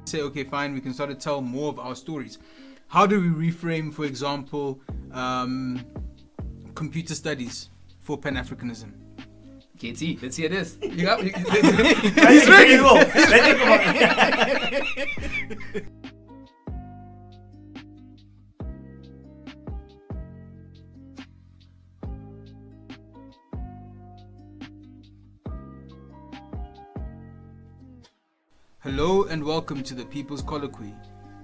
say, okay, fine, we can start to tell more of our stories. How do we reframe, for example, computer studies for Pan-Africanism? KT, let's hear this. You got, Let's think about it. Hello and welcome to the People's Colloquy,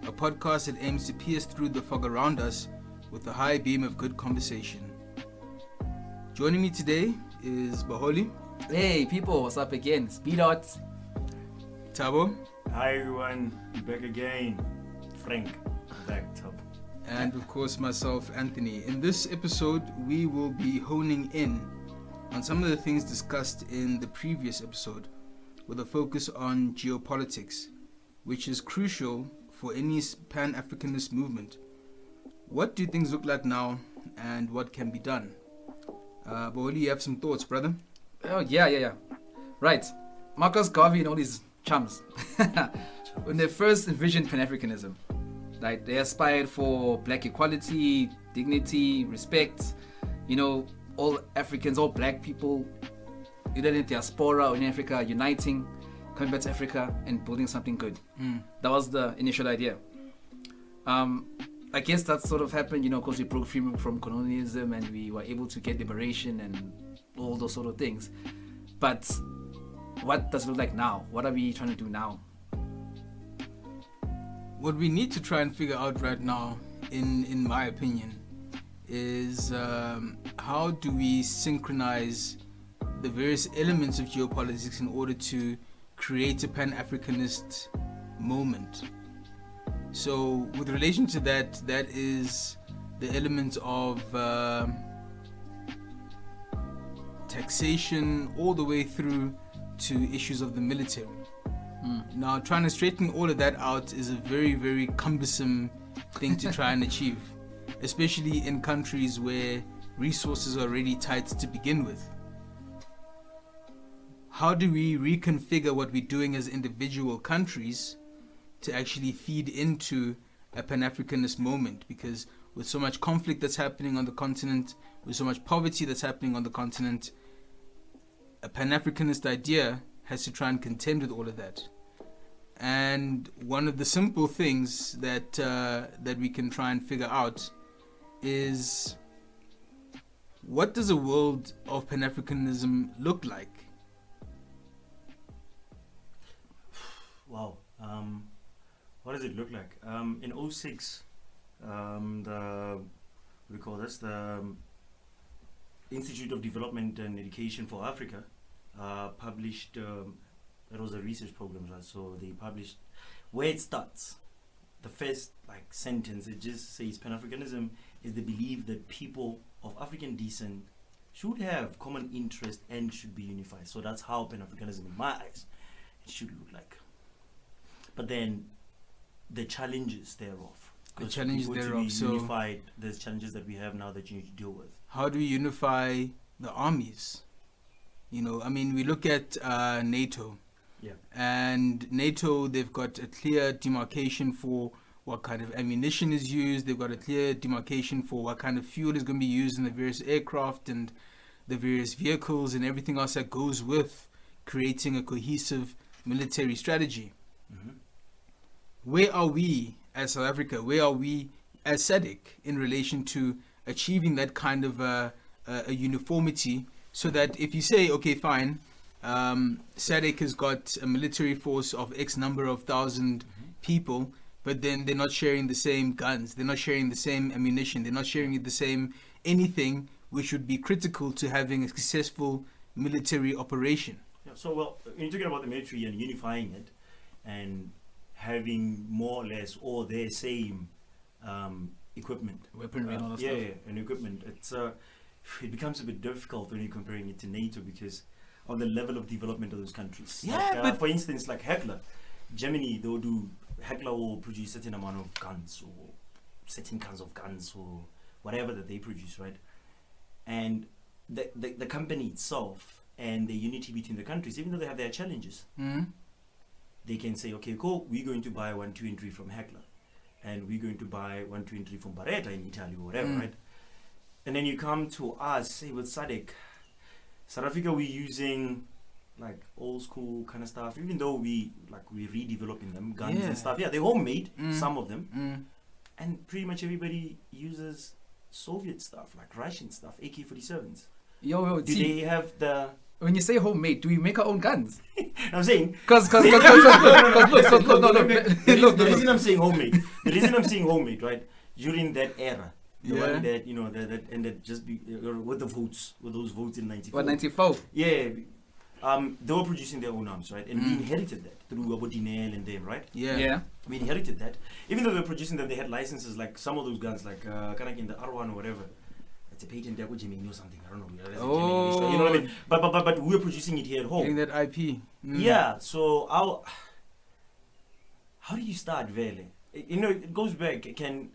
a podcast that aims to pierce through the fog around us with a high beam of good conversation. Joining me today is Baholi. Hey people, what's up again? Speed out. Thabo. Hi everyone, we're back again. Frank, back top. And of course myself, Anthony. In this episode, we will be honing in on some of the things discussed in the previous episode, with a focus on geopolitics, which is crucial for any Pan-Africanist movement. What do things look like now, and what can be done? Baholi, you have some thoughts, brother? Oh, yeah. Right. Marcus Garvey and all these chums, when they first envisioned Pan-Africanism, like they aspired for black equality, dignity, respect, all Africans, all black people, either in diaspora or in Africa, uniting, coming back to Africa and building something good. That was the initial idea. I guess that sort of happened, because we broke free from colonialism and we were able to get liberation and all those sort of things. But what does it look like now? What are we trying to do now? What we need to try and figure out right now, in my opinion, is how do we synchronize the various elements of geopolitics in order to create a Pan-Africanist moment. So with relation to that is the element of taxation all the way through to issues of the military. Now trying to straighten all of that out is a very, very cumbersome thing to try and achieve, especially in countries where resources are already tight to begin with. How do we reconfigure what we're doing as individual countries to actually feed into a Pan-Africanist moment? Because with so much conflict that's happening on the continent, with so much poverty that's happening on the continent, a Pan-Africanist idea has to try and contend with all of that. And one of the simple things that we can try and figure out is, what does a world of Pan-Africanism look like? Wow. What does it look like? In 2006, the Institute of Development and Education for Africa published, it was a research program, right? So they published where it starts. The first sentence, it just says Pan-Africanism is the belief that people of African descent should have common interest and should be unified. So that's how Pan-Africanism, in my eyes, it should look like. But then the challenges thereof. So unified, there's challenges that we have now that you need to deal with. How do we unify the armies? We look at NATO. Yeah. And NATO, they've got a clear demarcation for what kind of ammunition is used. They've got a clear demarcation for what kind of fuel is going to be used in the various aircraft and the various vehicles and everything else that goes with creating a cohesive military strategy. Mm-hmm. Where are we as South Africa? Where are we as SADC in relation to achieving that kind of a uniformity, so that if you say, okay, fine, SADC has got a military force of X number of thousand people, but then they're not sharing the same guns, they're not sharing the same ammunition, they're not sharing the same anything which would be critical to having a successful military operation. Yeah, so, when you're talking about the military and unifying it and having more or less all their same equipment, weaponry and all that stuff. Yeah, and equipment. It becomes a bit difficult when you're comparing it to NATO because of the level of development of those countries. Yeah, but for instance, like Heckler, Germany, Heckler will produce certain amount of guns or certain kinds of guns or whatever that they produce, right? And the company itself and the unity between the countries, even though they have their challenges, they can say, okay, cool, we're going to buy 1, 2, and 3 from Heckler, and we're going to buy 1, 2, and 3 from Barretta in Italy or whatever, right? And then you come to us, say with SADC, South Africa, we're using like old school kind of stuff, even though we're redeveloping them, guns and stuff. Yeah, they're homemade, some of them, and pretty much everybody uses Soviet stuff, like Russian stuff, AK-47s. Yo, Do they have the? When you say homemade, do we make our own guns? I'm saying Because look. The reason I'm saying homemade, right? During that era, the one that that ended just with the votes, with those votes in '94. What, 94? Yeah, they were producing their own arms, right? And we inherited that through Abodinel and them, right? Yeah. We inherited that. Even though they were producing them, they had licenses, like some of those guns, like kind of in the R1 or whatever. It's a patent there with Gemini or something. I don't know. You know what I mean? But we're producing it here at home. Getting that IP. Yeah. So how do you start, Vele? It goes back. Can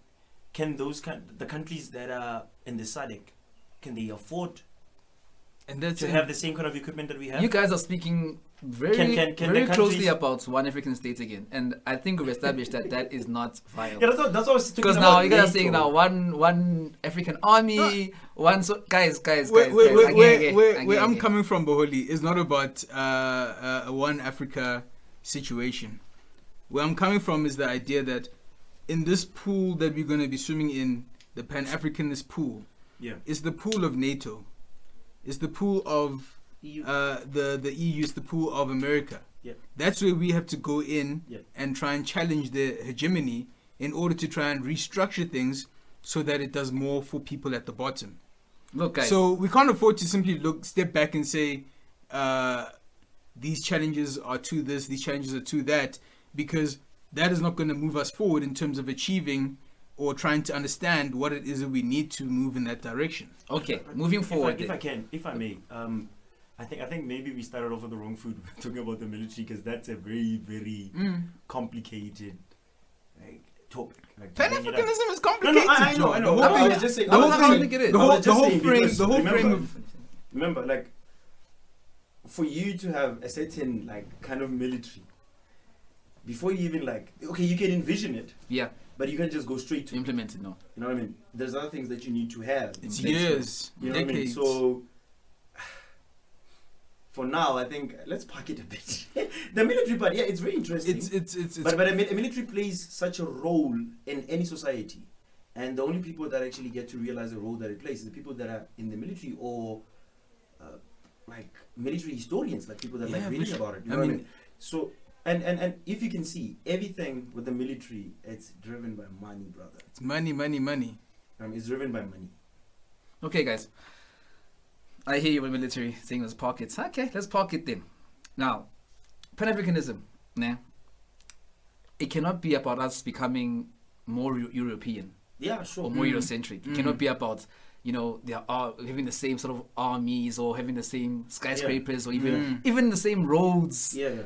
the countries that are in the SADC, can they afford And that's to have the same kind of equipment that we have? You guys are speaking very Can the closely countries- about one African state again, and I think we've established that is not viable. Yeah, that's what I was talking Because about. now you guys are saying NATO. now one African army, guys. Where I'm coming from, Baholi, is not about a one Africa situation. Where I'm coming from is the idea that in this pool that we're going to be swimming in, the Pan-Africanist pool, is the pool of NATO, is the pool of EU. the EU, is the pool of America. Yeah. That's where we have to go in Yeah. and try and challenge the hegemony in order to try and restructure things so that it does more for people at the bottom. Look, guys. So we can't afford to simply step back and say these challenges are to this, these challenges are to that, because that is not going to move us forward in terms of achieving or trying to understand what it is that we need to move in that direction. Okay, moving forward. If I may, I think maybe we started off on the wrong foot talking about the military, because that's a very, very complicated topic. Like, Pan-Africanism is complicated. No, I know. The whole I thing- was just saying. the whole I was thing- just saying- the I whole- was just the whole saying frame- because the whole frame of- remember, like, for you to have a certain like kind of military, before you even you can envision it, Yeah, but you can't just go straight to it. implement it now. You know what I mean? There's other things that you need to have. It's in place years, first. You know what I mean? decades. So for now, I think let's park it a bit. The military part, it's very interesting. It's But a military plays such a role in any society, and the only people that actually get to realize the role that it plays is the people that are in the military, or like military historians, like people that Yeah, reading for about it. You I know what I mean- mean? So and if you can see everything with the military, it's driven by money, brother. it's money. It's driven by money. Okay, guys. I hear you with military saying let's park it. Okay, let's park it then. Now, Pan-Africanism, it cannot be about us becoming more European Yeah, sure. or more Eurocentric. It cannot be about having the same sort of armies or having the same skyscrapers or even the same roads. Yeah.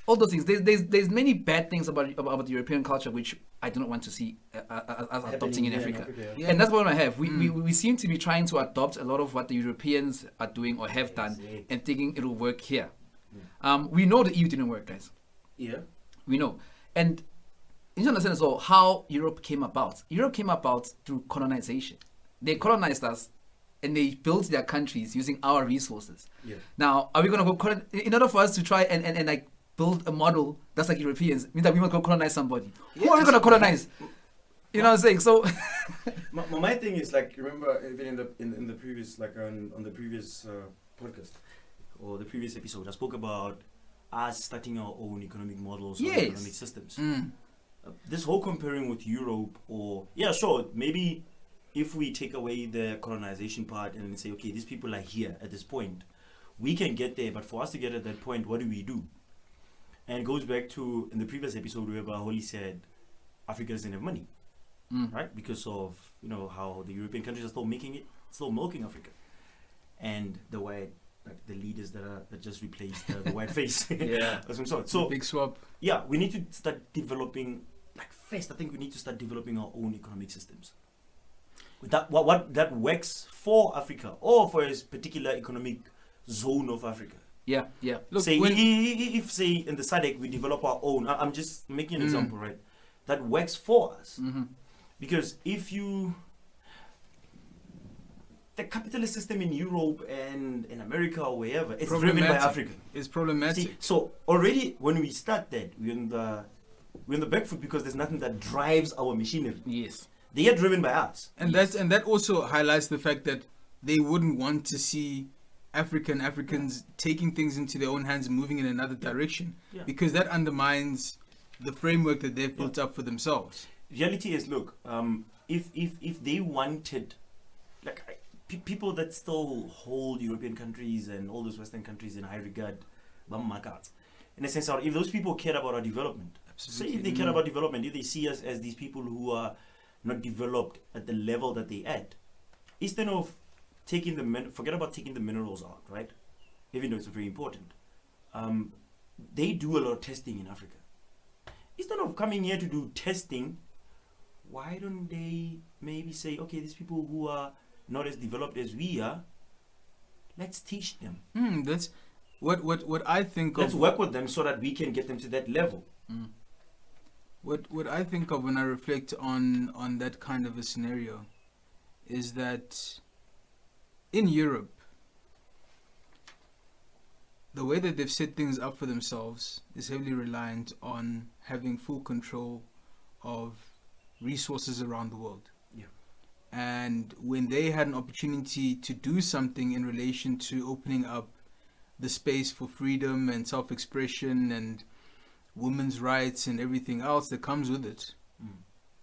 All those things. There's many bad things about the European culture which I do not want to see as adopting in Africa. Yeah. And that's what I have. We seem to be trying to adopt a lot of what the Europeans are doing or have done and thinking it will work here. We know the EU didn't work, guys. Yeah. We know. And you need to understand as well how Europe came about. Europe came about through colonization. They colonized us and they built their countries using our resources. Yeah. Now, are we going to go in order for us to try and like build a model that's like Europeans, means that we want to go colonize somebody? Who are we going to colonize? You know what I'm saying? So my thing is, like, remember even in the previous, like on the previous podcast or the previous episode, I spoke about us starting our own economic models or economic systems. This whole comparing with Europe, or maybe if we take away the colonization part and say, okay, these people are here at this point, we can get there, but for us to get at that point, what do we do? And it goes back to in the previous episode where Baholi said Africa doesn't have money, right? Because of how the European countries are still milking Africa, and the white, like the leaders that just replaced the white face. Of some sort. So Big swap. yeah, we need to start developing. Like first, I think we need to start developing our own economic systems. With that, what that works for Africa or for a particular economic zone of Africa. Yeah. Look, say when, if say in the SADC we develop our own, I'm just making an example, right? That works for us. Because if you, the capitalist system in Europe and in America or wherever, it's driven by Africa. It's problematic. See, so already when we start that, we're in the back foot because there's nothing that drives our machinery. Yes. They are driven by us. And that also highlights the fact that they wouldn't want to see Africans taking things into their own hands and moving in another direction, because that undermines the framework that they've built up for themselves. Reality is, look, if they wanted, like people that still hold European countries and all those Western countries in high regard, in a sense, if those people care about our development, say if they care about development, if they see us as these people who are not developed at the level that they at, instead of forget about taking the minerals out, right? Even though it's very important. They do a lot of testing in Africa. Instead of coming here to do testing, why don't they maybe say, okay, these people who are not as developed as we are, let's teach them. That's what I think of. Let's work with them so that we can get them to that level. What I think of when I reflect on that kind of a scenario is that in Europe, the way that they've set things up for themselves is heavily reliant on having full control of resources around the world. Yeah. And when they had an opportunity to do something in relation to opening up the space for freedom and self-expression and women's rights and everything else that comes with it,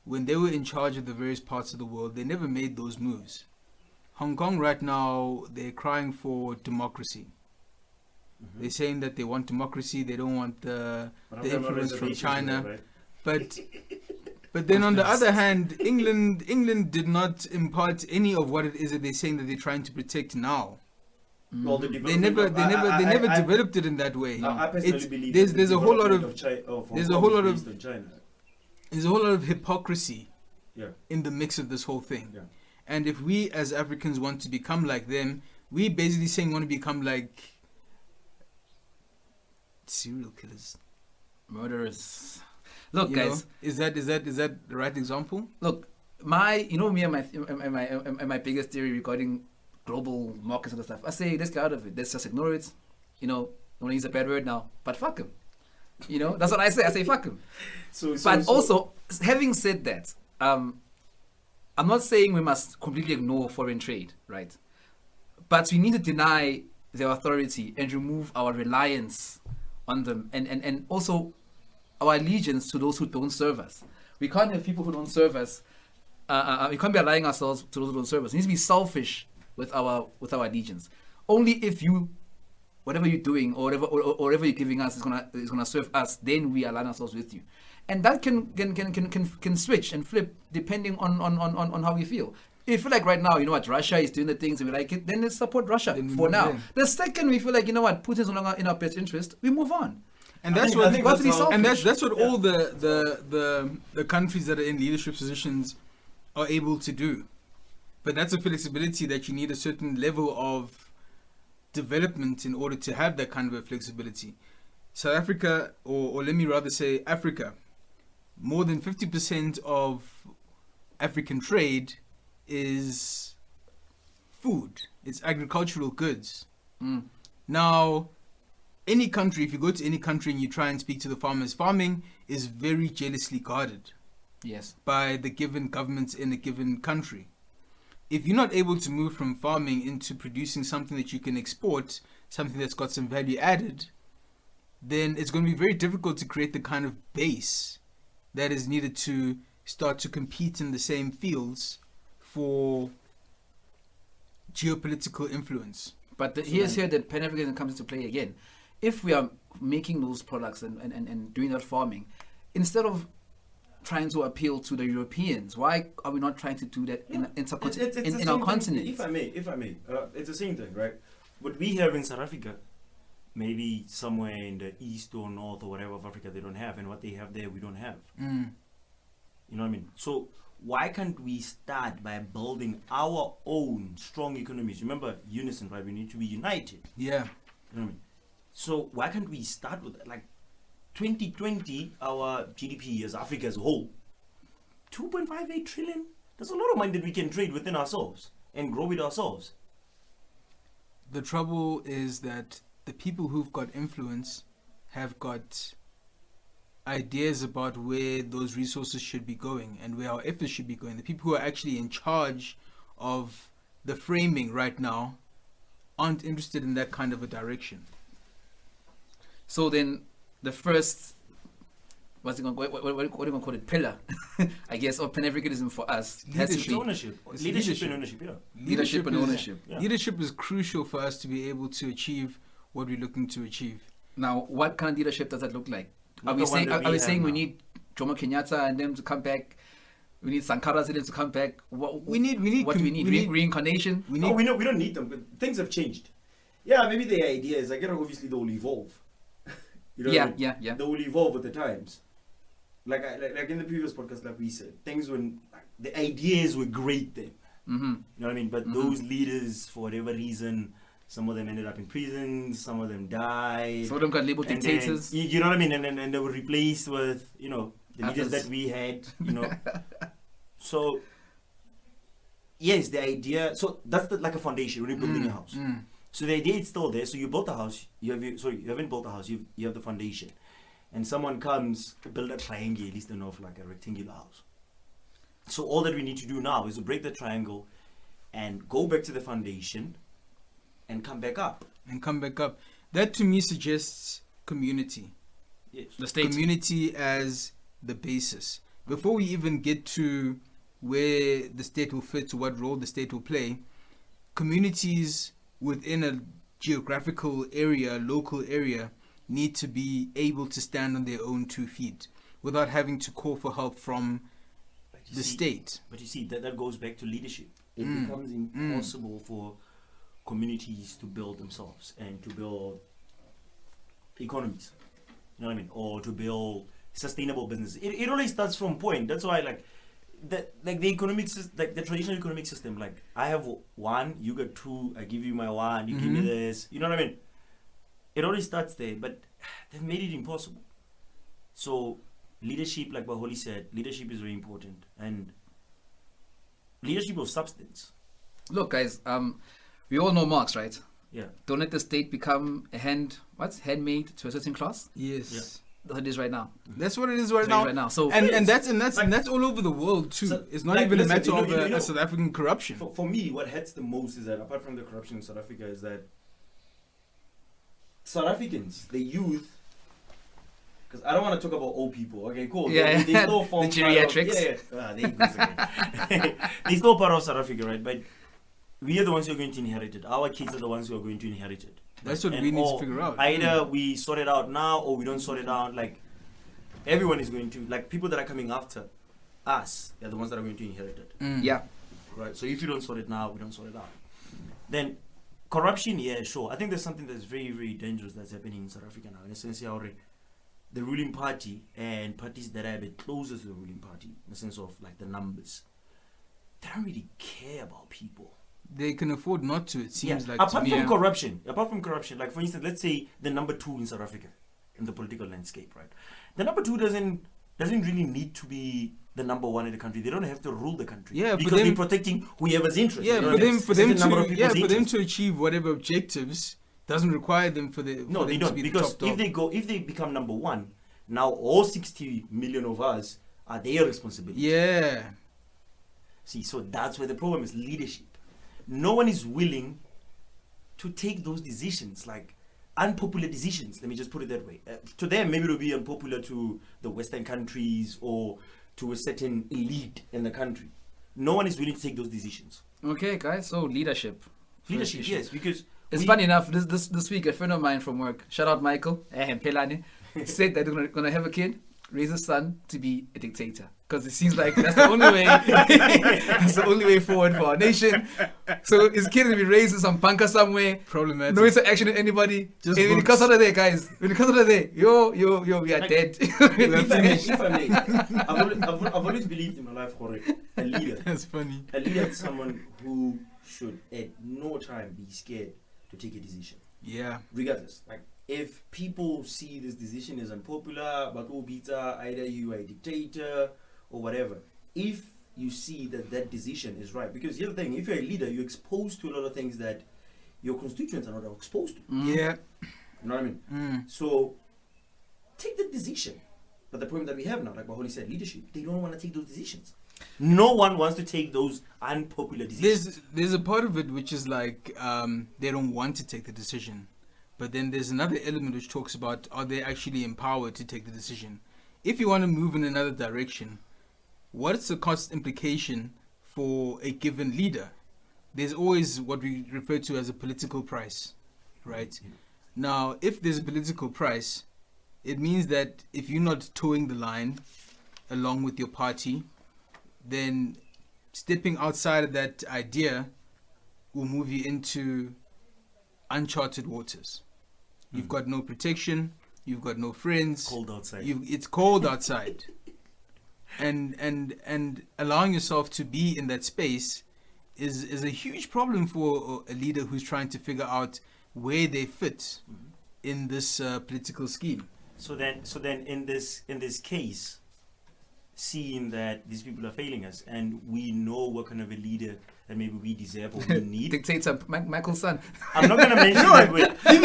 when they were in charge of the various parts of the world, they never made those moves. Hong Kong right now, they're crying for democracy. They're saying that they want democracy, they don't want the influence from China. Right? But then on the other hand, England did not impart any of what it is that they're saying that they're trying to protect now. Well, They never developed it in that way. I personally believe there's a whole lot of China. Hypocrisy in the mix of this whole thing. Yeah. And if we as Africans want to become like them, we basically saying we want to become like serial killers, murderers. Look, guys, is that the right example? Look, me and my biggest theory regarding global markets and stuff. I say let's get out of it. Let's just ignore it. I don't want to use a bad word now, but fuck him. That's what I say. I say fuck him. Also, having said that, I'm not saying we must completely ignore foreign trade, right? But we need to deny their authority and remove our reliance on them, and also our allegiance to those who don't serve us. We can't have people who don't serve us. We can't be allying ourselves to those who don't serve us. We need to be selfish with our allegiance. Only if whatever you're doing or whatever you're giving us is gonna serve us, then we align ourselves with you. And that can switch and flip depending on how we feel. If you feel like right now, Russia is doing the things and we like it, then let's support Russia for now. In. The second we feel like, Putin's no longer in our best interest, we move on. And that's what all the countries that are in leadership positions are able to do. But that's a flexibility that you need a certain level of development in order to have that kind of a flexibility. South Africa, or let me rather say Africa, more than 50% of African trade is food. It's agricultural goods. Now, any country, if you go to any country and you try and speak to the farmers, farming is very jealously guarded. Yes. By the given governments in a given country. If you're not able to move from farming into producing something that you can export, something that's got some value added, then it's going to be very difficult to create the kind of base that is needed to start to compete in the same fields for geopolitical influence. But here's that Pan-Africanism comes into play again. If we are making those products and doing that farming, instead of trying to appeal to the Europeans, why are we not trying to do that in our continent? If I may, it's the same thing, right? What we have in South Africa, maybe somewhere in the east or north or whatever of Africa they don't have, and what they have there we don't have. You know what I mean? So why can't we start by building our own strong economies? Remember, unison, right? We need to be united. Yeah. You know what I mean? So why can't we start with that? Like 2020, our GDP as Africa as a whole, 2.58 trillion. There's a lot of money that we can trade within ourselves and grow with ourselves. The trouble is that the people who've got influence have got ideas about where those resources should be going and where our efforts should be going. The people who are actually in charge of the framing right now aren't interested in that kind of a direction. So then the first, what are you going to call it, pillar, I guess, of Pan-Africanism for us has to It's be ownership. It's Leadership leadership. and ownership, yeah. leadership and ownership. Yeah. Leadership is crucial for us to be able to achieve what we're looking to achieve. Now, what kind of leadership does that look like? Are Not we the one saying, that are we have saying we now. need Jomo Kenyatta and them to come back? We need Sankara and them to come back? What We need what do we need? Reincarnation? we No, need we don't need them, but things have changed. Yeah, maybe the idea is, like, obviously they will evolve. You know what I mean? Yeah. They will evolve with the times. Like in the previous podcast, like we said, things when the ideas were great then. Mm-hmm. You know what I mean? But those leaders, for whatever reason, some of them ended up in prison, some of them died. Some of them got labeled And then- dictators. you know what I mean? And they were replaced with, the leaders Others. that we had, So, yes, the idea, so that's like a foundation when you're building a house. So the idea is still there. So you built a house, you haven't built a house, you have the foundation. And someone comes to build a triangle, instead of like a rectangular house. So all that we need to do now is to break the triangle and go back to the foundation and come back up. That to me suggests community. Yes. The state. Community as the basis. Before we even get to where the state will fit, to what role the state will play, communities within a geographical area, local area, need to be able to stand on their own 2 feet without having to call for help from the state. But you see, that goes back to leadership. It becomes impossible for communities to build themselves and to build economies. You know what I mean? Or to build sustainable businesses. It always starts from point. That's why, the traditional economic system, like, I have 1, you got 2, I give you my 1, you give me this. You know what I mean? It always starts there, but they've made it impossible. So leadership, like Baholi said, leadership is very important, and leadership of substance. Look, guys, we all know Marx, right? Yeah. Don't let the state become handmade to a certain class. Yes. Yeah. That's what it is right now. That's what it is right now. So And that's all over the world too. So, it's not like, even listen, a matter of you know, South African corruption. For me, what hurts the most is that, apart from the corruption in South Africa, is that South Africans, the youth, because I don't want to talk about old people. Okay, cool. Yeah, they still form the part of- geriatrics. there you go again. They're still part of South Africa, right? But we are the ones who are going to inherit it. Our kids are the ones who are going to inherit it. That's what And we need to or figure out. Either we sort it out now or we don't sort it out. Like, everyone is going to, like, people that are coming after us, they're the ones that are going to inherit it. Yeah. Right. So if you don't sort it now, we don't sort it out. Then corruption, yeah, sure. I think there's something that's very, very dangerous that's happening in South Africa now. In a sense, the ruling party and parties that are a bit closer to the ruling party, in the sense of like the numbers, they don't really care about people. They can afford not to. It seems like apart to from me. corruption, like for instance, let's say the number 2 in South Africa in the political landscape, right? The number 2 doesn't really need to be the number 1 in the country. They don't have to rule the country. Yeah, because for them- they're protecting whoever's interest. Yeah, you know for what I mean? them, for It's the them number of to people's for them interest. to achieve whatever objectives doesn't require them for the No, for they them don't, to be because the top dog. if they become number 1, now all 60 million of us are their responsibility. Yeah, See, so that's where the problem is: leadership. No one is willing to take those decisions, like unpopular decisions. Let me just put it that way. To them, maybe it will be unpopular to the Western countries or to a certain elite in the country. No one is willing to take those decisions. Okay, guys. So leadership. Leadership, First issue. yes, because It's funny enough. This week, a friend of mine from work, shout out Michael, Pelani, said that they're gonna have a kid, raise a son to be a dictator, because it seems like that's the only way. That's the only way forward for our nation. So his kid will be raised in some bunker somewhere, problematic. no interaction with anybody. Just And when he books. comes out of there, guys, when he comes out of there, yo, we are Like, dead. if I may, I've always believed in my life, correct, a leader. That's funny. A leader is someone who should at no time be scared to take a decision. Yeah, Regardless, like if people see this decision as unpopular, but either you are a dictator or whatever, if you see that that decision is right, because here's the thing: if you're a leader, you're exposed to a lot of things that your constituents are not exposed to. Yeah. You know what I mean? So take the decision. But the problem that we have now, like Baholi said, leadership, they don't want to take those decisions. No one wants to take those unpopular decisions. There's a part of it which is like they don't want to take the decision. But then there's another element which talks about, are they actually empowered to take the decision? If you want to move in another direction, what's the cost implication for a given leader? There's always what we refer to as a political price, right? Now, if there's a political price, it means that if you're not towing the line along with your party, then stepping outside of that idea will move you into uncharted waters. You've got no protection, you've got no friends. Cold outside. It's cold outside. And allowing yourself to be in that space is a huge problem for a leader who's trying to figure out where they fit in this political scheme. So then in this case, seeing that these people are failing us, and we know what kind of a leader that maybe we deserve or we need. Dictator Michael's son. I'm not going to mention that word. We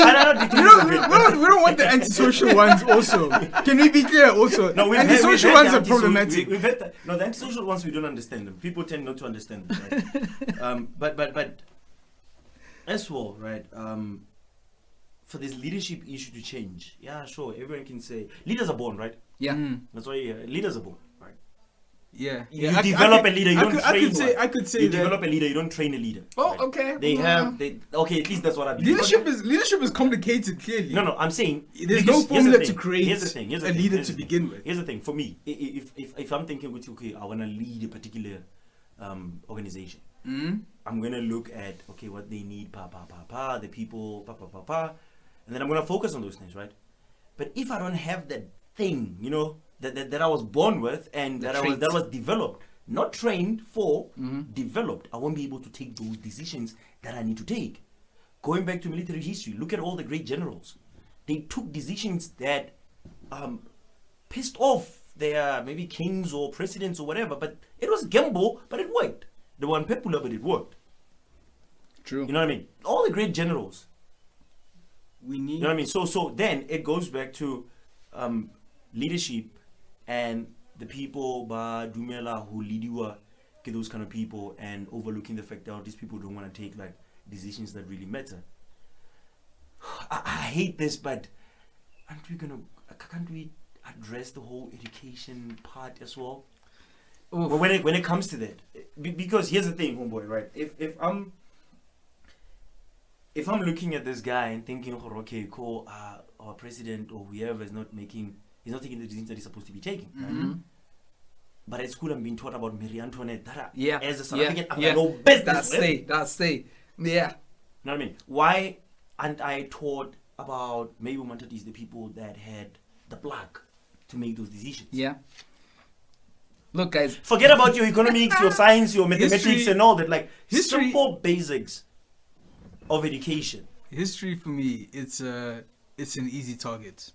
don't want the antisocial ones also. Can we be clear also? No, antisocial ones are problematic. We've had that. No, the antisocial ones, we don't understand them. People tend not to understand them, right? But as well, right? For this leadership issue to change, yeah, sure, everyone can say leaders are born, right? Yeah. That's why leaders are born, right? Yeah. You develop a leader, you don't train one. I could say you that develop a leader, you don't train a leader. Oh, right? okay. Okay, at least that's what I believe. leadership is complicated, clearly. No, I'm saying there's no formula to create here's a leader to begin with. Here's the thing, for me, if I'm thinking, okay, I want to lead a particular organization, I'm going to look at, okay, what they need, the people, and then I'm going to focus on those things, right? But if I don't have that thing, that I was born with and that was developed, not trained for, developed, I won't be able to take those decisions that I need to take. Going back to military history, look at all the great generals. They took decisions that pissed off their maybe kings or presidents or whatever, but it was gamble, but it worked. They were unpopular, but it worked. True. You know what I mean? All the great generals. We need. You know what I mean? So then it goes back to leadership and the people Dumela who lead you get those kind of people, and overlooking the fact that these people don't want to take like decisions that really matter. I hate this, but can't we address the whole education part as well? Well, when it comes to that, because here's the thing, homeboy, right? If I'm looking at this guy and thinking, oh, okay, cool, our president or whoever is not taking the decisions that he's supposed to be taking, right? But at school, I'm being taught about Marie Antoinette. As a South African, I have no business. That's it. Yeah. You know what I mean? Why aren't I taught about maybe Mantatis, the people that had the blood to make those decisions? Yeah. Look, guys. Forget about your economics, your science, your mathematics, and all that. Like simple basics of education. History for me, it's an easy target.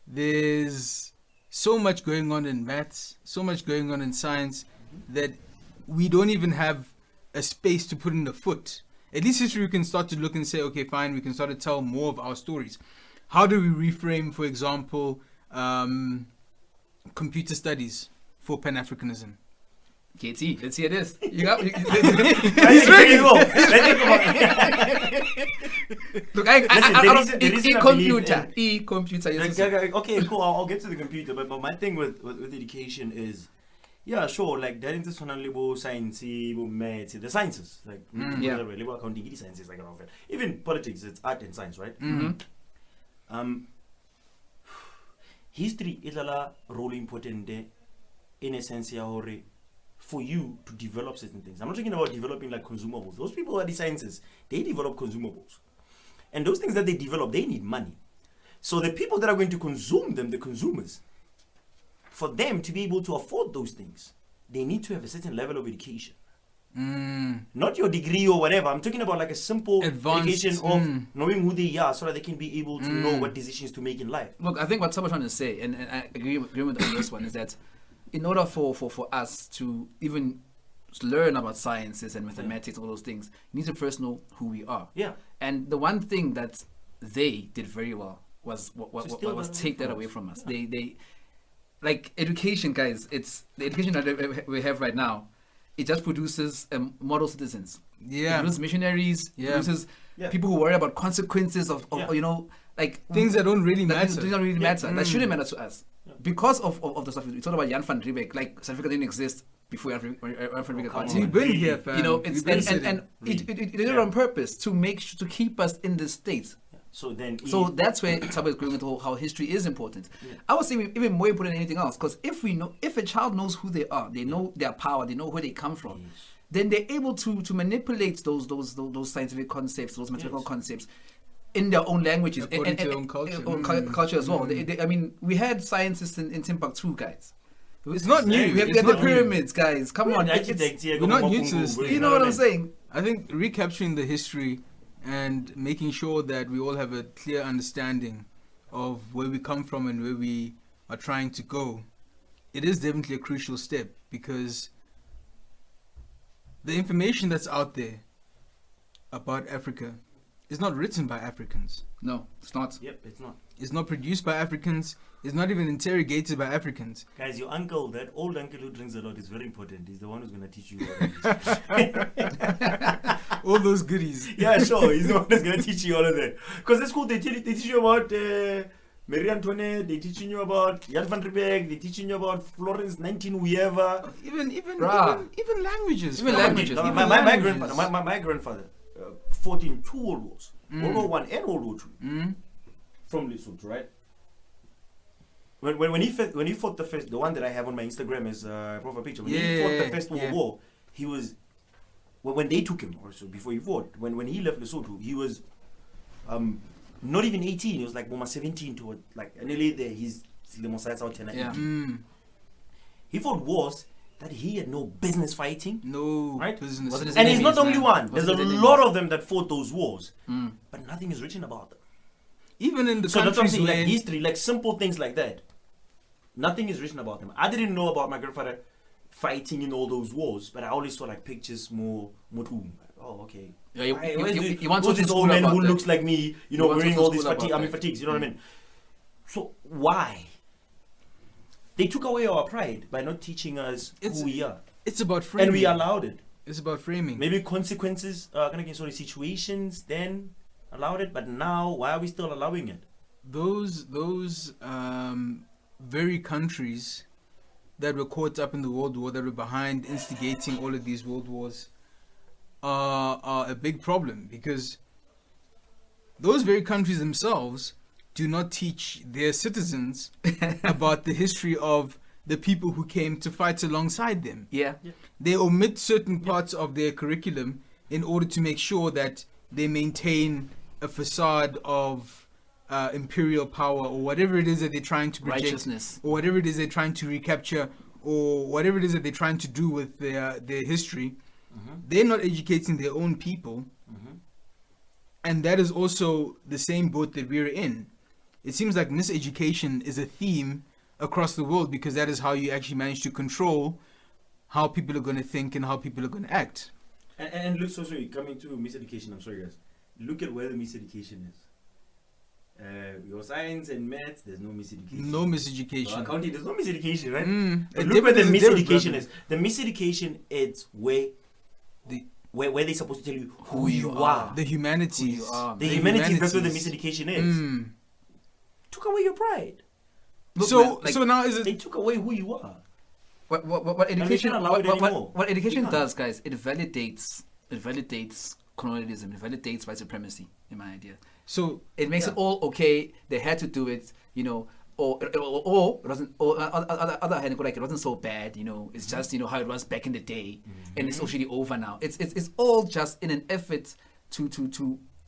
There's so much going on in maths, so much going on in science, that we don't even have a space to put in a foot. At least history, we can start to look and say, okay, fine, we can start to tell more of our stories. How do we reframe, for example, computer studies for Pan-Africanism? KT, let's hear this. You got He's ready. Look, e-computer. Okay, cool. I'll get to the computer. But my thing with education is, yeah, sure. Like that international science, maths, the sciences, like labor accounting, sciences, like around that. Even politics, it's art and science, right? History is a role important in a sense for you to develop certain things. I'm not talking about developing like consumables. Those people are the sciences. They develop consumables. And those things that they develop, they need money. So the people that are going to consume them, the consumers, for them to be able to afford those things, they need to have a certain level of education. Not your degree or whatever. I'm talking about like a simple Advanced, education of knowing who they are so that they can be able to know what decisions to make in life. Look, I think what someone's trying to say, and I agree with on this one, is that in order for us to even learn about sciences and mathematics, all those things, you need to first know who we are. Yeah. And the one thing that they did very well was take that away from us. They like education, guys. It's the education that we have right now. It just produces model citizens. Yeah. It produces missionaries. Yeah. It produces people who worry about consequences of like things that don't really matter. Things don't really matter. That shouldn't matter to us. Because of the stuff we talked about. Jan van Riebeck, like South Africa didn't exist before Jan van Riebeck got You've been here, fam. You know, it's and it did it on purpose to keep us in the States. So that's where Thabo is going into how history is important. I would say even more important than anything else, because if a child knows who they are, they know their power, they know where they come from, then they're able to manipulate those scientific concepts, those mathematical concepts in their own languages according to their own culture, culture as well. I mean, we had scientists in Timbuktu, guys. It's not new. We have the pyramids, guys. Come on, we're not new to this thing. You know what I'm saying? I think recapturing the history and making sure that we all have a clear understanding of where we come from and where we are trying to go, it is definitely a crucial step, because the information that's out there about Africa is not written by Africans. No, it's not. Yep, it's not. It's not produced by Africans. It's not even interrogated by Africans. Guys, your uncle, that old uncle who drinks a lot, is very important. He's the one who's going to teach you all those goodies. Yeah, sure. He's the one who's going to teach you all of that. Because at school, they teach you about Marie Antoinette, they're teaching you about Jan van Riebeck, they're teaching you about Florence 19 whoever. Even languages. My grandfather fought in 2 World Wars. World War I and World War II. From Lesotho, right? When he fought the first, the one that I have on my Instagram is profile picture. When he fought the First World War, he was when they took him, or so before he fought, when he left Lesotho, he was not even 18. He was like 17 to like nearly there. He's He fought wars that he had no business fighting. No right? business. And he's not the only one. There's a lot of them that fought those wars, but nothing is written about them. Even in the so that's countries something like history, like simple things like that. Nothing is written about them. I didn't know about my grandfather fighting in all those wars, but I always saw like pictures more to, oh, okay. Yeah, you want this old man who looks like me, wearing all these fatigues, fatigues, you know what I mean? So why? They took away our pride by not teaching us who we are. It's about framing. And we allowed it. It's about framing. Maybe consequences, situations then allowed it, but now why are we still allowing it? Those very countries that were caught up in the World War, that were behind instigating all of these world wars, are a big problem, because those very countries themselves do not teach their citizens about the history of the people who came to fight alongside them. Yeah. They omit certain parts of their curriculum in order to make sure that they maintain a facade of imperial power, or whatever it is that they're trying to project, righteousness, or whatever it is they're trying to recapture, or whatever it is that they're trying to do with their history. They're not educating their own people. And that is also the same boat that we're in. It seems like miseducation is a theme across the world, because that is how you actually manage to control how people are going to think and how people are going to act. And look, sorry, coming to miseducation, I'm sorry guys. Look at where the miseducation is. Your science and maths, there's no miseducation. No miseducation. So accounting, there's no miseducation, right? But look where the miseducation is. The miseducation is where they're supposed to tell you who you are. The humanities. The humanities, that's where the miseducation is. Took away your pride. Look, so now is it? They took away who you are. What education? What education does, guys? It validates colonialism. It validates white supremacy, in my idea. So it makes it all okay. They had to do it, or it wasn't. Or other hand, like it wasn't so bad, It's just how it was back in the day, and it's actually over now. It's all just in an effort to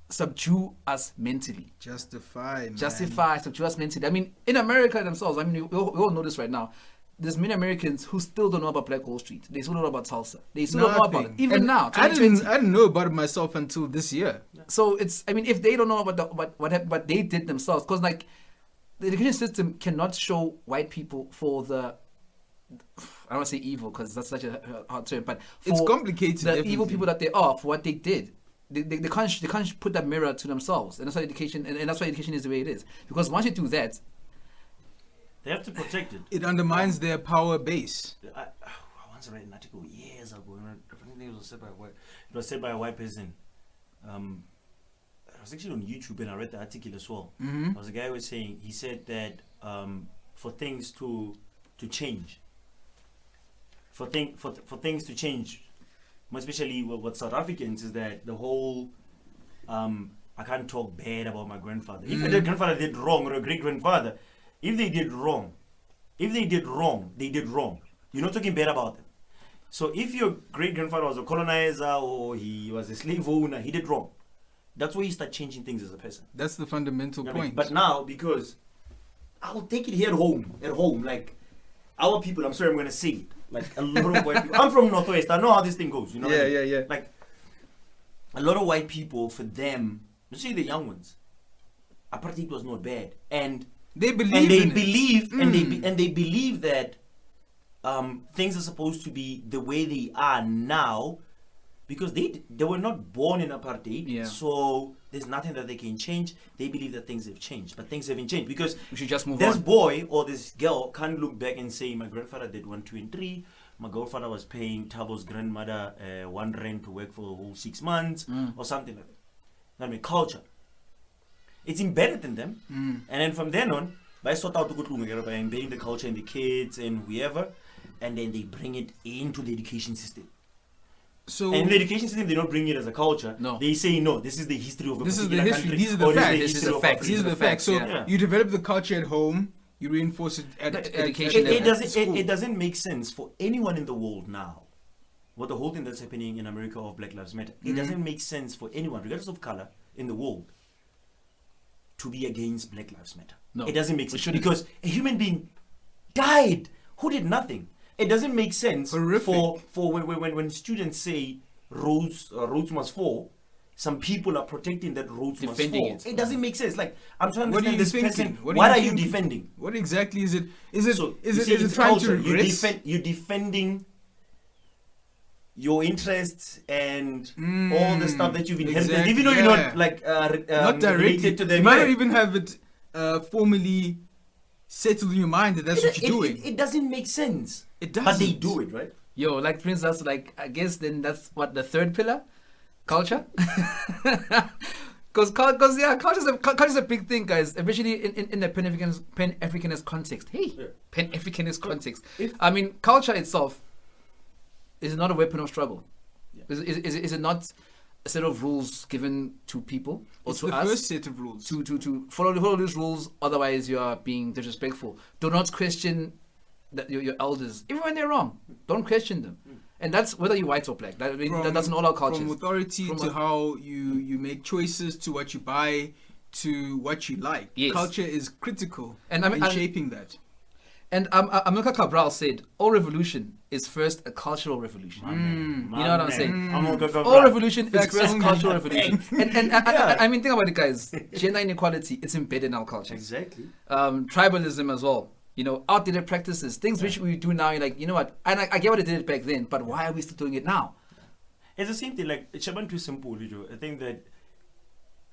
subdue us mentally. Subdue us mentally. I mean, in America themselves, I mean, we all know this right now. there's many Americans who still don't know about Black Wall Street. They still don't know about Tulsa. They still don't know about it. Nothing. Even And now, I 2020. didn't know about it myself until this year. So it's, I mean, if they don't know about what happened, but they did themselves, because like the education system cannot show white people for the, I don't want to say evil because that's such a hard term, but for It's complicated. the definitely. evil people that they are for what they did. They can't put that mirror to themselves, and that's why education and that's why education is the way it is. Because once you do that, They have to protect it. It undermines their power base. I once read an article years ago. I think it was said by a white person. It was actually on YouTube, and I read the article as well. Mm-hmm. There was a guy who was saying, he said that for things to change, for things to change, more especially what South Africans, is that the whole I can't talk bad about my grandfather. If their grandfather did wrong, or a great grandfather, if they did wrong, they did wrong. You're not talking bad about them. So if your great grandfather was a colonizer or he was a slave owner, he did wrong. That's where you start changing things as a person. That's the fundamental You know what I mean? point. But now, because I'll take it here at home, like our people, I'm sorry, I'm gonna say it. Like a lot of white people. I'm from Northwest. I know how this thing goes. You know. What I mean? yeah. Like a lot of white people, for them, especially the young ones, apartheid was not bad, and they believe. and they believe that things are supposed to be the way they are now, because they were not born in apartheid. Yeah. So there's nothing that they can change. They believe that things have changed, but things haven't changed, because we should just move this on. boy or this girl can't look back and say, my grandfather did 1, 2, and 3. My grandfather was paying Thabo's grandmother R1 to work for a whole 6 months, or something like that. I mean, culture. It's embedded in them, and then from then on, by sort out by embedding the culture in the kids and whoever, and then they bring it into the education system. So And in the education system, they don't bring it as a culture. No. They say, no, this is the history of a This is the particular history. country, These are the or facts. This is history the of facts. Africa. these are the facts. So Yeah. you develop the culture at home. You reinforce it at Education It level. doesn't. It doesn't make sense for anyone in the world now. What the whole thing that's happening in America of Black Lives Matter. It doesn't make sense for anyone, regardless of color, in the world, to be against Black Lives Matter. No, it doesn't make we sense, shouldn't. because a human being died who did nothing. It doesn't make sense Horrific. for when students say roads must fall. Some people are protecting that roads must Defending fall. it. It doesn't make sense. Like, I'm trying to What are understand you this thinking? person. What What are are you you thinking? defending? What exactly is it? Is it So, is you it see, is it it's trying culture. to regress? You're defending your interests and all the stuff that you've inherited, exactly, even though you're yeah. not like Not directly. related to them. You might Yeah. not even have it formally settled in your mind that that's what you're doing. It doesn't make sense. It But they doesn't. do it, right? Yo, like Prince, that's like, I guess then that's what the third pillar, culture. Because culture is a big thing, guys. Especially in the Pan-Africanist context. Hey, Yeah. Pan-Africanist context. if- I mean, culture itself is not a weapon of struggle. Yeah. Is it not a set of rules given to people or It's to the us? first set of rules. To follow these rules, otherwise you are being disrespectful. Do not question your elders, even when they're wrong. Don't question them, and that's whether you're white or black. That's in all our cultures. From authority From to a- how you make choices, to what you buy, to what you like. Yes. Culture is critical And I mean- in shaping that. And Amilcar Cabral said, "All revolution is first a cultural revolution." You know what I'm saying? All revolution is Facts first only. cultural revolution. And Yeah. I mean, think about it, guys. Gender inequality, it's embedded in our culture. Exactly. Tribalism as well. You know, outdated practices, things which we do now. You're like, you know what? And I get what they did it back then, but why are we still doing it now? It's the same thing. Like, it's too simple, you know. I think that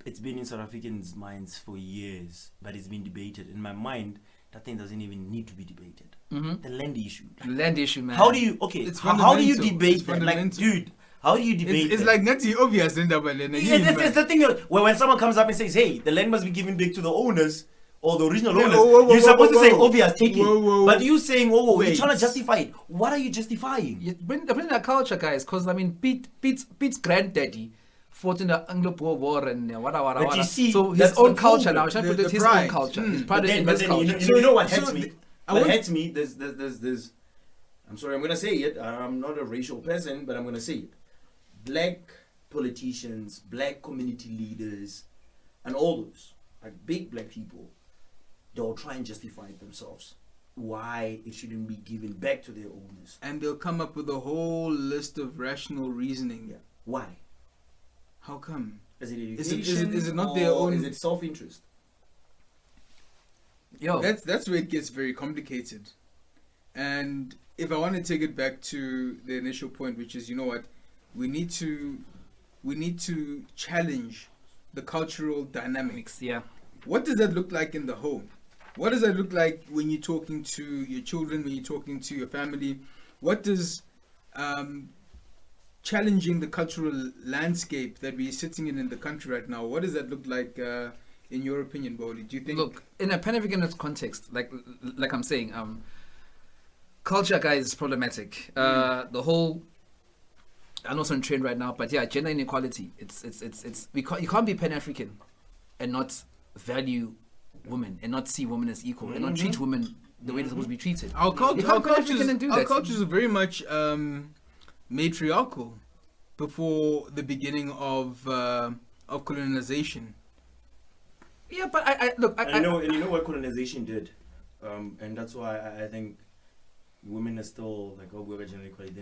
it's been in South Africans' minds for years, but it's been debated. In my mind, that thing doesn't even need to be debated. The land issue. Land issue, man. How do you It's how do you fundamental. debate It's that? Like, fundamental. dude, how do you debate It's that? like not the obvious in Dabalena. It's the thing when someone comes up and says, hey, the land must be given back to the owners or the original No, owners, whoa, you're supposed to say whoa. obvious, take Whoa. it. But you saying, you're Wait. trying to justify it. What are you justifying? You bring that culture, guys, because I mean, Pete's granddaddy fought in the Anglo-Boer War and But you see, so his that's own the culture problem. now. He's trying to The put his pride. own culture. He's Mm. proud But of then, his you culture. know what So hurts me? I What want- hurts me, there's I'm sorry, I'm going to say it. I'm not a racial person, but I'm going to say it. Black politicians, black community leaders, and all those, like big black people, they'll try and justify it themselves. why it shouldn't be given back to their owners. And they'll come up with a whole list of rational reasoning. Yeah. Why? How come? Is it Is education? it not or their own? Is it self-interest? Yo, That's where it gets very complicated. And if I want to take it back to the initial point, which is, you know what, we need to challenge the cultural dynamics. yeah. What does that look like in the home? What does that look like when you're talking to your children, when you're talking to your family? What does challenging the cultural landscape that we're sitting in the country right now, what does that look like in your opinion, Baholi? Do you think... Look, in a Pan-Africanist context, like I'm saying, culture, guys, is problematic. The whole... I'm also in trend right now, but yeah, gender inequality. You can't be Pan-African and not value women and not see women as equal and not treat women the way they're supposed to be treated. Our cultures are very much matriarchal before the beginning of colonization. Yeah, but I look. And you know what colonization did, and that's why I think women are still like gender equality.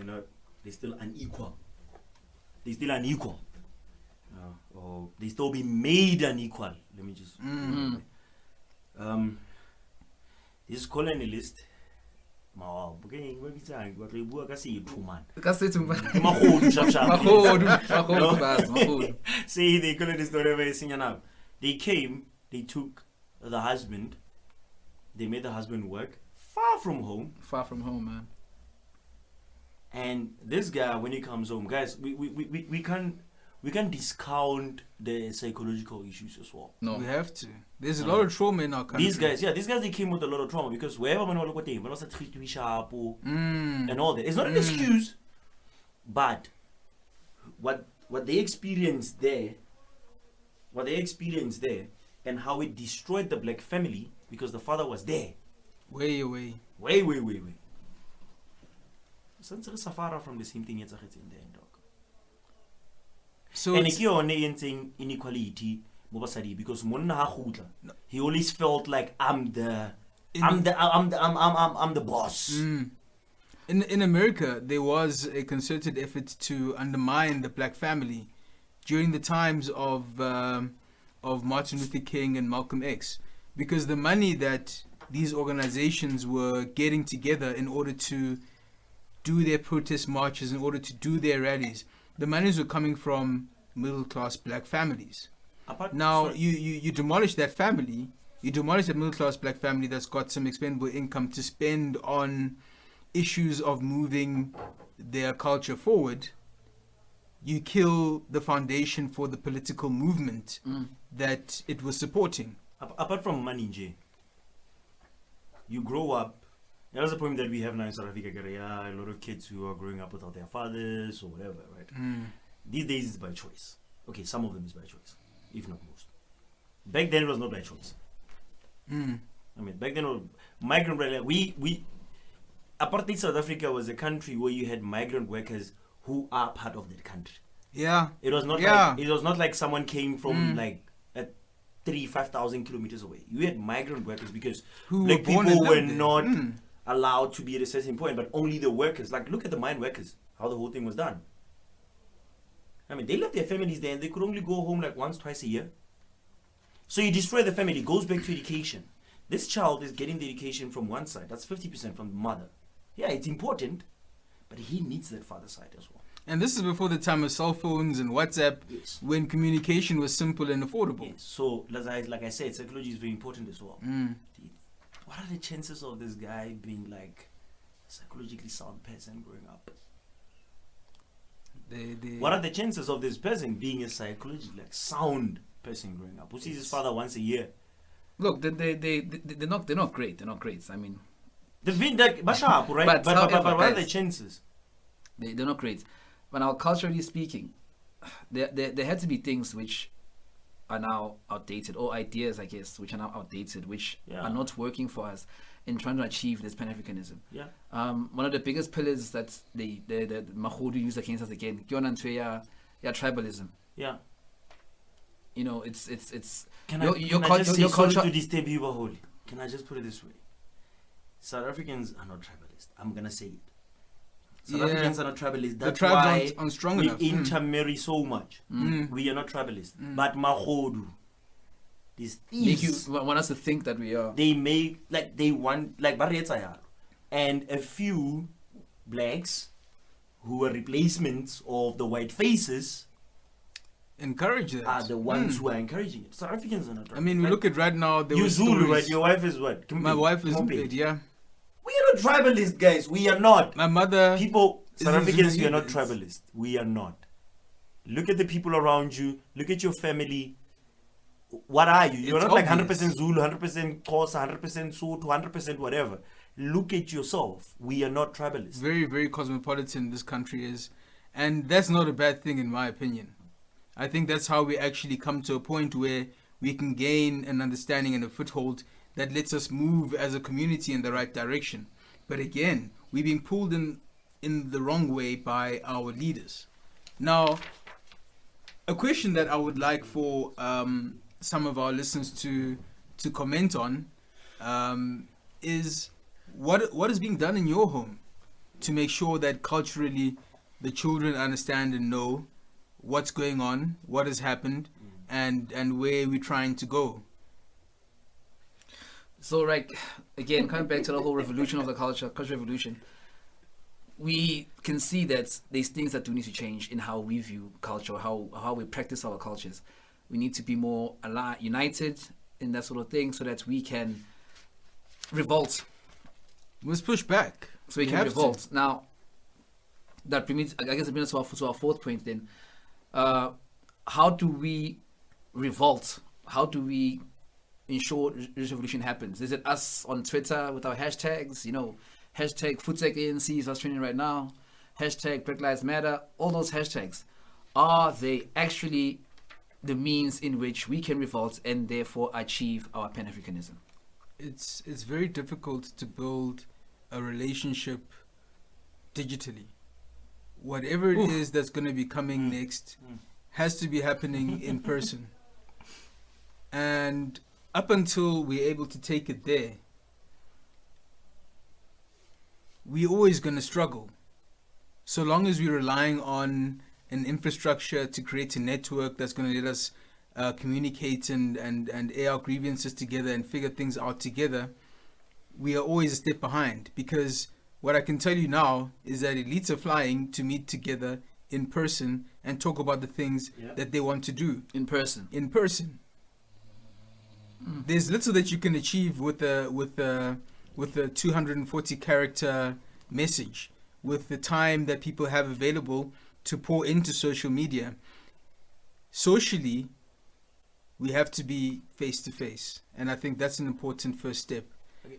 They're still unequal. They're still unequal, or they still be made unequal. Let me just. This colonialist. Say the colonists whatever singing up. They came, they took the husband, they made the husband work far from home, man. and this guy when he comes home, guys, we can't discount the psychological issues as well. No, we have to. There's a lot of trauma in our country. These guys they came with a lot of trauma because wherever we look at them, we also treat you sharp and all that. It's not an excuse, but what they experienced there, and how it destroyed the black family because the father was there. Way away. Since we suffer from the same thing it's in the end, dog. So and it's inequality because he always felt like I'm the boss. In America, there was a concerted effort to undermine the black family during the times of Martin Luther King and Malcolm X, because the money that these organizations were getting together in order to do their protest marches, in order to do their rallies, the monies were coming from middle-class black families. You demolish that family, you demolish that middle-class black family that's got some expendable income to spend on issues of moving their culture forward. You kill the foundation for the political movement that it was supporting. Apart from money, Jay, you grow up. There's a problem that we have now in South Africa. A lot of kids who are growing up without their fathers or whatever, right? These days it's by choice. Okay, some of them is by choice, if not most. Back then it was not by choice. I mean, back then migrant apartheid South Africa was a country where you had migrant workers who are part of that country. Yeah. It was not like someone came from like 5,000 kilometers away. You had migrant workers because black people were not allowed to be at a certain point, but only the workers. Like, look at the mine workers, how the whole thing was done. I mean, they left their families there and they could only go home like once, twice a year. So you destroy the family, goes back to education. This child is getting the education from one side. That's 50% from the mother. Yeah, it's important, but he needs that father side as well. And this is before the time of cell phones and WhatsApp, when communication was simple and affordable. Yes. So, like I said, psychology is very important as well. What are the chances of this guy being like a psychologically sound person growing up? What are the chances of this person being a psychologically sound person growing up who sees his father once a year? Look, they're not great. They're not great. I mean, they've been like right? But what are the chances? They're not great. But now, culturally speaking, there had to be things which are now outdated, or ideas, I guess, which are now outdated, which are not working for us in trying to achieve this Pan-Africanism. Yeah. One of the biggest pillars that the Mahodu use against us again, tribalism. Yeah. You know, it's. Can I just say sorry to disturb you, Baholi? Can I just put it this way? South Africans are not tribalist. I'm gonna say it. South Yeah. Africans are not tribalist. The That's tribes why aren't strong we enough. intermarry so much. Mm. We are not tribalist. Mm. But Mahodu, these Make thieves, you want us to think that we are. they make like they want like Barrietsa, and a few blacks who were replacements of the white faces Encourage that. are the ones who are encouraging it. South Africans are not. I mean, we like, look at right now. There you were Zulu, stories. right? Your wife is what? My wife is Moped. yeah. We are not tribalist, guys. We are not. My mother. People, is South a Africans, Zulu we are not leader. tribalist. We are not. Look at the people around you. Look at your family. What are you? You're It's not like obvious. 100% Zulu, 100% Xhosa, 100% Sotho, 100% whatever. Look at yourself. We are not tribalist. Very, very cosmopolitan this country is. And that's not a bad thing in my opinion. I think that's how we actually come to a point where we can gain an understanding and a foothold that lets us move as a community in the right direction. But again, we're being pulled in the wrong way by our leaders. Now, a question that I would like for some of our listeners to comment on is what is being done in your home to make sure that culturally the children understand and know what's going on, what has happened, and where we're trying to go. So, like, again, coming back to the whole revolution of the culture revolution, we can see that there's things that do need to change in how we view culture, how we practice our cultures. We need to be more united in that sort of thing so that we can revolt. Let's push back. So we can have revolt. to. Now, that brings, I guess, it brings us to our fourth point then. How do we revolt? How do we ensure this revolution happens? Is it us on Twitter with our hashtags? Hashtag Footsec ANC is us training right now. Hashtag Black Lives Matter. All those hashtags. Are they actually the means in which we can revolt and therefore achieve our Pan-Africanism? It's very difficult to build a relationship digitally. Whatever it is that's going to be coming next has to be happening in person. And up until we're able to take it there, we're always going to struggle. So long as we're relying on an infrastructure to create a network that's going to let us communicate and air our grievances together and figure things out together, we are always a step behind. Because what I can tell you now is that elites are flying to meet together in person and talk about the things that they want to do In person. in person. There's little that you can achieve with a 240 character message, with the time that people have available to pour into social media. Socially, we have to be face to face, and I think that's an important first step.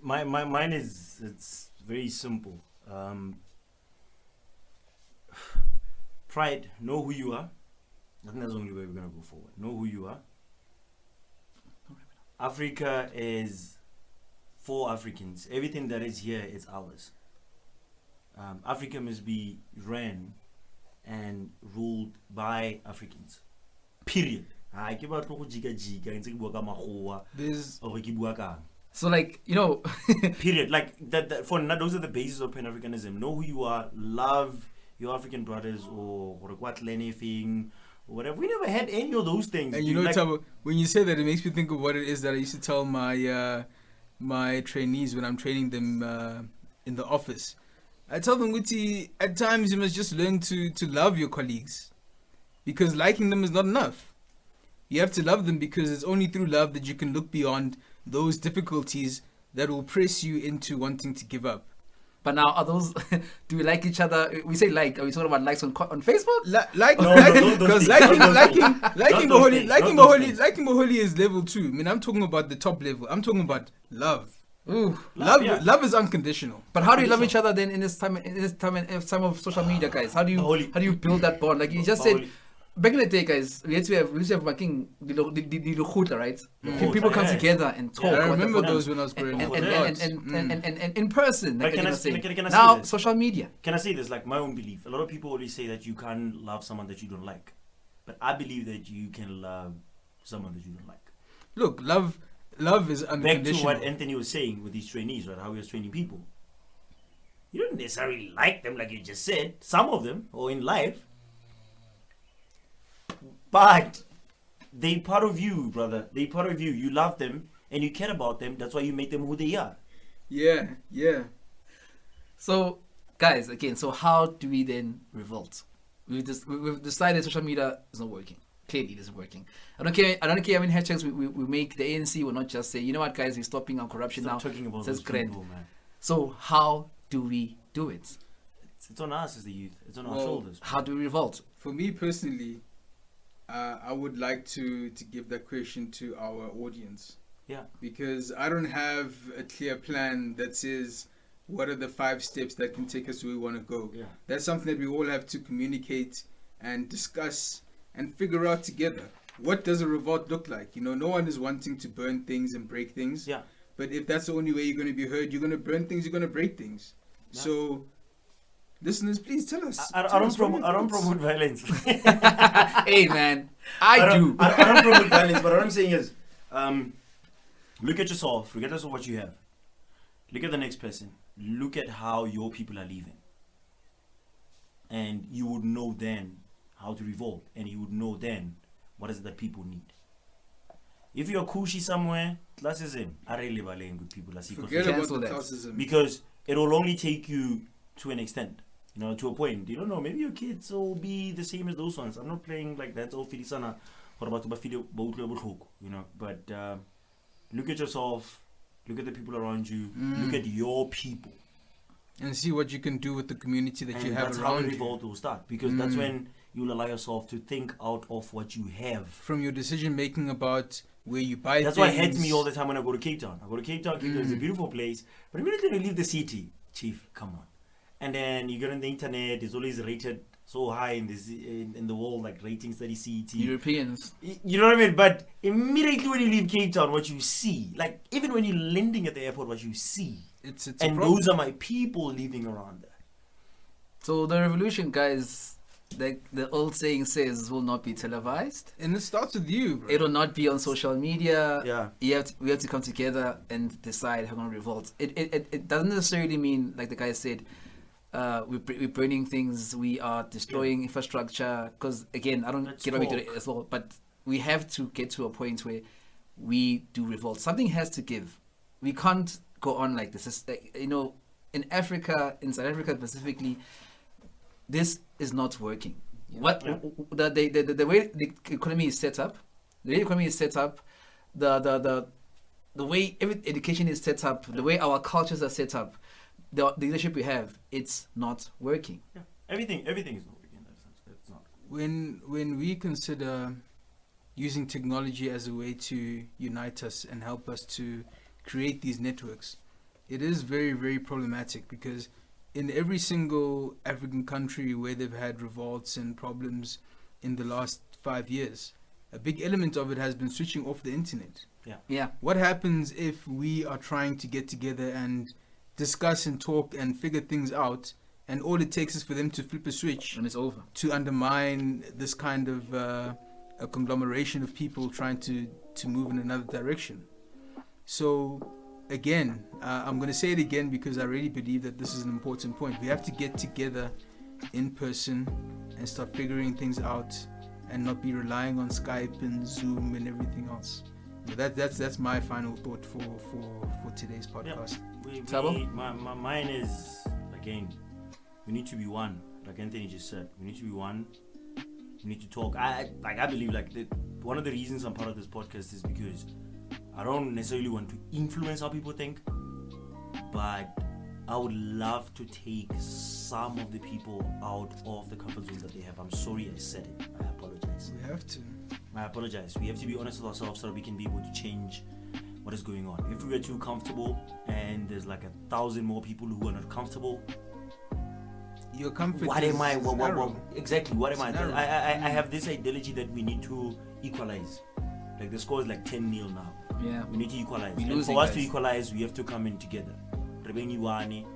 Mine is, it's very simple. Pride, know who you are. I think that's the only way we're going to go forward. Know who you are. Africa is for Africans. Everything that is here is ours. Africa must be ran and ruled by Africans. Period. There's So, like, Period. Like that for now, those are the bases of Pan-Africanism. Know who you are. Love your African brothers, or anything, or whatever. We never had any of those things. and dude. Like, Thabo, when you say that, it makes me think of what it is that I used to tell my my trainees when I'm training them in the office. I tell them, Guti, at times you must just learn to love your colleagues, because liking them is not enough. You have to love them, because it's only through love that you can look beyond those difficulties that will press you into wanting to give up. but now are those? Do we like each other? We say like. Are we talking about likes on Facebook? Because liking Don't things. Baholi is level 2. I mean, I'm talking about the top level. I'm talking about love. Ooh. Love is unconditional. But how do you love each other then in this time of social media, guys? How do you build that bond? Like you just said, back in the day, guys, we used to have fucking the khutla, right? People come together and talk. I remember those when I was growing up. And in person. But Like can I you say now this? social media. Can I say this? Like my own belief. A lot of people always say that you can't love someone that you don't like, but I believe that you can love someone that you don't like. Look, love Love is back unconditional. to what Anthony was saying with these trainees, right? How he was training people. You don't necessarily like them, like you just said. Some of them, or in life, but they part of you, brother. They part of you. You love them and you care about them. That's why you make them who they are. Yeah, yeah. So, guys, again, so how do we then revolt? We've decided social media is not working. Clearly, it isn't working. I don't care how many hashtags we make. The ANC will not just say, you know what, guys, we're stopping our corruption Stop now. talking about That's those great. people, man. So, how do we do it? It's on us as the youth. It's on our Well, shoulders. How do we revolt? For me personally, I would like to give that question to our audience. Yeah. Because I don't have a clear plan that says what are the 5 steps that can take us where we want to go. Yeah. That's something that we all have to communicate and discuss and figure out together. What does a revolt look like? You know, no one is wanting to burn things and break things. Yeah. But if that's the only way you're going to be heard, you're going to burn things, you're going to break things. Yeah. So, listeners, please tell us. I Tell don't us what promote. your I don't thoughts. promote violence. Hey, man, I do. I don't promote violence. But what I'm saying is, look at yourself. Regardless of what you have. Look at the next person. Look at how your people are living, and you would know then how to revolt, and you would know then what is it that people need. If you're Kushi somewhere, classism, I really believe with people. Forget about Cancel the that. classism. Because it will only take you to an extent, you know, to a point. You don't know, maybe your kids will be the same as those ones. I'm not playing like that. Oh, Filisana, what about you know? But look at yourself, look at the people around you, look at your people, And see what you can do with the community that and you have that's how around the you. revolt will start. Because that's when you'll allow yourself to think out of what you have. From your decision making about where you buy That's things. why it hurts me all the time when I go to Cape Town. I go to Cape Town. Cape Town is a beautiful place, but immediately when you leave the city, chief, come on. And then you get on the internet. It's always rated so high in this in the world, like ratings that CET. Europeans. You know what I mean? But immediately when you leave Cape Town, what you see, like even when you're landing at the airport, what you see, It's a and problem. those are my people living around there. So the revolution, guys, like the old saying says, will not be televised. And it starts with you, bro. It will not be on social media. Yeah. We have to come together and decide how we're going to revolt. It doesn't necessarily mean, like the guy said, we're burning things, we are destroying infrastructure. Because again, I don't Let's get why we do talk. it as well. But we have to get to a point where we do revolt. Something has to give. We can't go on like this. It's, you know, in Africa, in South Africa specifically, this is not working. What Yeah. the way the economy is set up, the way education is set up, the way our cultures are set up, the leadership we have, it's not working. Yeah. Everything is not working in that sense. It's not. When we consider using technology as a way to unite us and help us to create these networks, it is very, very problematic, because in every single African country where they've had revolts and problems in the last 5 years, a big element of it has been switching off the internet. Yeah. What happens if we are trying to get together and discuss and talk and figure things out, and all it takes is for them to flip a switch And it's over. to undermine this kind of a conglomeration of people trying to move in another direction? So again, I'm going to say it again because I really believe that this is an important point. We have to get together in person and start figuring things out and not be relying on Skype and Zoom and everything else. But that's my final thought for today's podcast. Thabo? Mine is, again, we need to be one. Like Anthony just said, we need to be one. We need to talk. I believe one of the reasons I'm part of this podcast is because I don't necessarily want to influence how people think, but I would love to take some of the people out of the comfort zone that they have. I'm sorry I said it. I apologize. We have to. I apologize. We have to be honest with ourselves so that we can be able to change what is going on. If we are too comfortable and there's like 1,000 more people who are not comfortable, Your comfort what is am I? narrow. Exactly. What am I? It's narrow. I have this ideology that we need to equalize. Like the score is like 10-0 now. Yeah. We need to equalize. We're And losing, for us to guys. equalize, we have to come in together. Rebeni wani.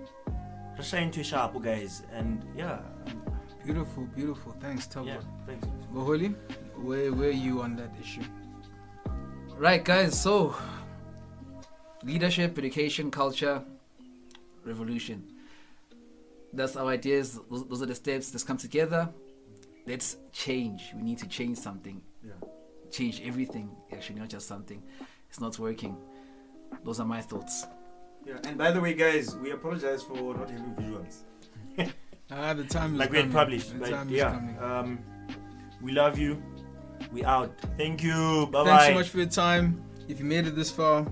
Trying to sharp, guys. And yeah. Beautiful. Thanks, Thabo. Yeah. Thanks. Baholi, where are you on that issue? Right, guys. So leadership, education, culture, revolution. That's our ideas. Those are the steps. Let's come together. Let's change. We need to change something. Yeah. Change everything. Actually, not just something. It's not working. Those are my thoughts. Yeah. And by the way, guys, we apologize for not having visuals. The time is Like we had coming. published. The But time is yeah. coming. We love you. We out. Thank you. Bye bye. Thanks so much for your time. If you made it this far,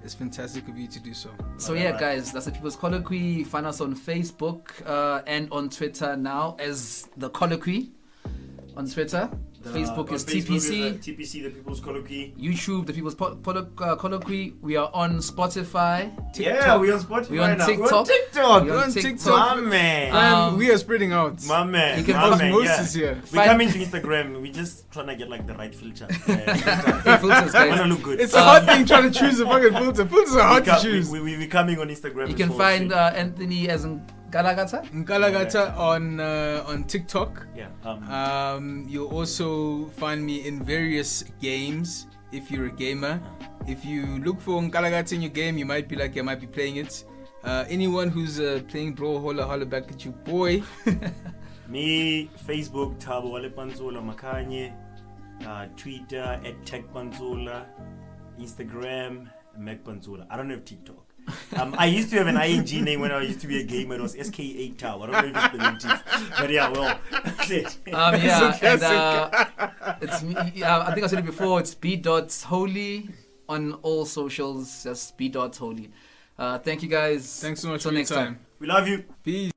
it's fantastic of you to do so. So Alright, yeah, alright. guys, that's the People's Colloquy. Find us on Facebook and on Twitter now as the Colloquy on Twitter. Facebook is TPC. TPC, the People's Colloquy. YouTube, the People's Colloquy. We are on Spotify. Yeah, we're on Spotify We're on now. TikTok. We're on TikTok. We're We're on on TikTok. TikTok. My man. Man, we are spreading out. My man. You can my man. Osmosis Yeah. here. We're coming to Instagram. We're just trying to get like the right filter. Filters, I want guys. to look good. It's a hard thing trying to choose a fucking filter. Filters are hard to choose. We're coming on Instagram. You as can well, find so- Anthony as in Galagata. Nkalagata on TikTok. yeah. You'll also find me in various games if you're a gamer. If you look for Nkalagata in your game, you might be like, I might be playing it. Anyone who's playing Bro, holla back at you, boy. Me, Facebook, Thabo Panzula Makanye, Twitter @TechPanzula, Instagram Mac I don't have TikTok. I used to have an ING name when I used to be a gamer. It was SK8 Tau. I don't know if it's been but yeah, well, that's it. It's me. I think I said it before. It's b.holy on all socials. That's b.holy. Thank you guys. Thanks so much Till for your next time. We love you. Peace.